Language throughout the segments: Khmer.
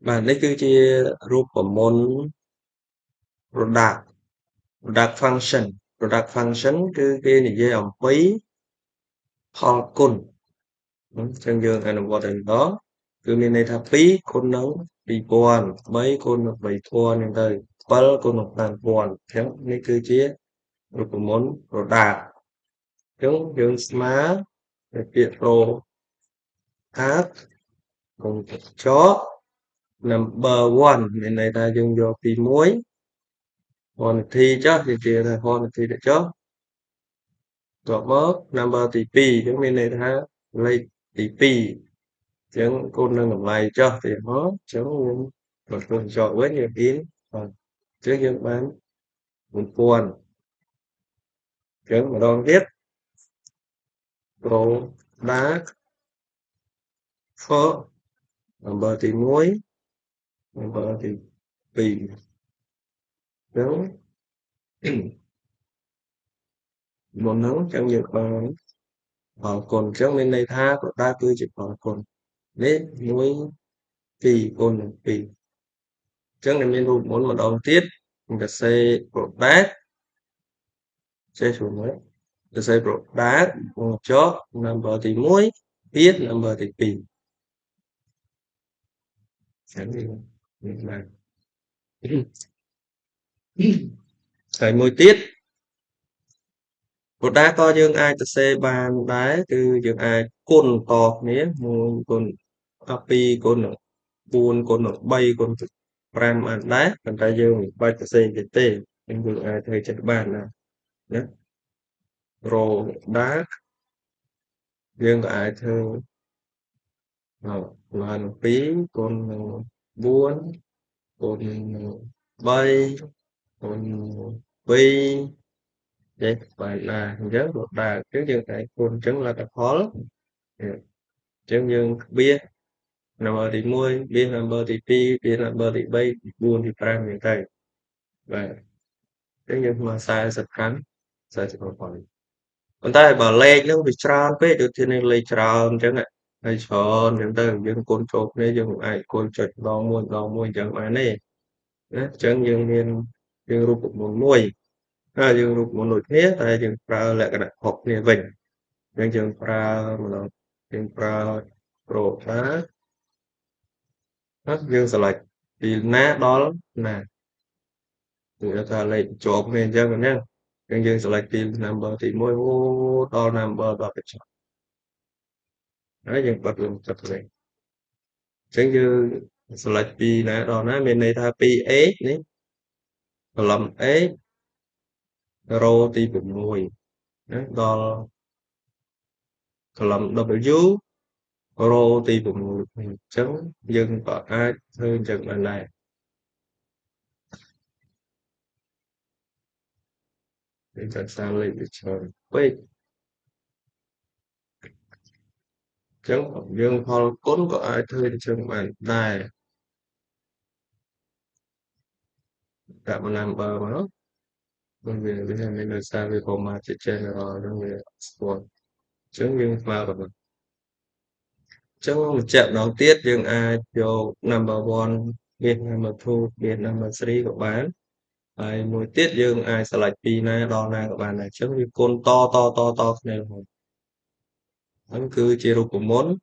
បាទនេះគឺជារូបមន្ត product product function គឺគេនិយាយអំពីផលគុណអញ្ចឹងយើងអនុវត្តតែម្ដងគឺមានន័យថា2គុណនឹង2000 3គុណនឹង3000ហ្នឹងទៅ7គុណនឹង5000អញ្ចឹងនេះគឺជារូបមន្ត product អញ្ចឹងយើងស្មើតែពាក្យ product កុំចក number 1មានន័យថាយើងយកទី1 quantity ចុះនិយាយថា quantity ទៅចុះបន្ទាប់មក number ទី2អញ្ចឹងមានន័យថាលេខទី2អញ្ចឹងគុណនឹងតម្លៃចុះទៀតមកអញ្ចឹងយើងបន្ទប់ចកវិញយើងអ៊ីនបាទអញ្ចឹងយើងបាន1000អញ្ចឹងម្ដងទៀត product for number ទី1 number ទី2អញ្ចឹងមុនហ្នឹងអញ្ចឹងយើងបានផលគុណអញ្ចឹងមានន័យថា product គឺជាផលគុណនេះ1 2គុណនឹង2អញ្ចឹងដែលមានរូបមន្តម្ដងទៀតខ្ញុំសរសេរ product ចេះជួយមើលសរសេរ product មកចក number ទី1ទៀត number ទី2ចឹងនេះបានហើយមួយទៀត product ក៏យើងអាចសរសេរបានដែរគឺយើងអាចគុណតគ្នា1គុណ2គុណនឹង4គុណនឹង3គុណនឹង5បានដែរប៉ុន្តែយើងមិនបាច់សរសេរទៀតទេយើងអាចធ្វើចិត្តបានណា product យើងក៏អាចធ្វើឡើង2គុណនឹង4គុណនឹង3គុណនឹង2ចេះបានដែរអញ្ចឹង product អញ្ចឹងយើងអាចគុណអញ្ចឹងលទ្ធផលអញ្ចឹងយើងក្បៀស number ទី1ក្បៀស number ទី2ក្បៀស number ទី3ទី4ទី5អញ្ចឹងទៅបាទអញ្ចឹងយើងមក40ខាង46ប៉ុន្តែបើលេខហ្នឹងវាច្រើនពេកដូចជានេះលេខច្រើនអញ្ចឹងហើយច្រើនអញ្ចឹងទៅយើងគុណចូលគ្នាយើងមិនអាចគុណចុចម្ដងមួយអញ្ចឹងបានទេណាអញ្ចឹងយើងមានរូបមន្តមួយហើយយើងរូបមន្តដូចគ្នាតែយើងប្រើលក្ខណៈខុសគ្នាវិញអញ្ចឹងយើងប្រើម្ដងយើងប្រើ product ហើយយើង select ពីណាដល់ណាគឺថាលេខជាប់គ្នាអញ្ចឹងណាអញ្ចឹងយើង select ពី number ទី1ដល់ number ដល់កញ្ចក់ហើយយើងបិទលំទឹកវិញអញ្ចឹងយើង select ពីណាដល់ណាមានន័យថាពី A នេះ column A row ទី6ណាដល់ column W row ទី6អញ្ចឹងយើងក៏អាចធ្វើអញ្ចឹងបានដែរយើងចាត់សារលេខវាច្រើនពេកអញ្ចឹងយើងផលគុណក៏អាចធ្វើអញ្ចឹងបានដែរដាក់ number មកมันវាមានដោយសារវាប្រមាណជា general ហ្នឹងវាស្គាល់អញ្ចឹងយើងស្មើទៅអញ្ចឹងបញ្ជាក់ម្ដងទៀតយើងអាចយក number 1មាន number 2មាន number 3ក៏បានហើយមួយទៀតយើងអាច select ពីណាដល់ណាក៏បានដែរអញ្ចឹងវាគុណតគ្នារហូតហ្នឹងគឺជារូបមន្ត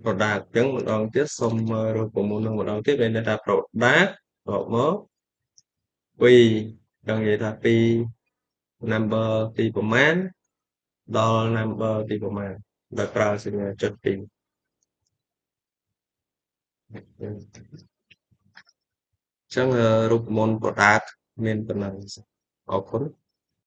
product អញ្ចឹងម្ដងទៀតសូមមើលរូបមន្តនឹងម្ដងទៀតមានន័យថា product បកមក2ចង់និយាយថាពី number ទីប្រមាណដល់ number ទីប្រមាណដោយប្រើសញ្ញាចុច2អញ្ចឹងរូបមន្ត product មានប៉ុណ្ណឹងអរគុណ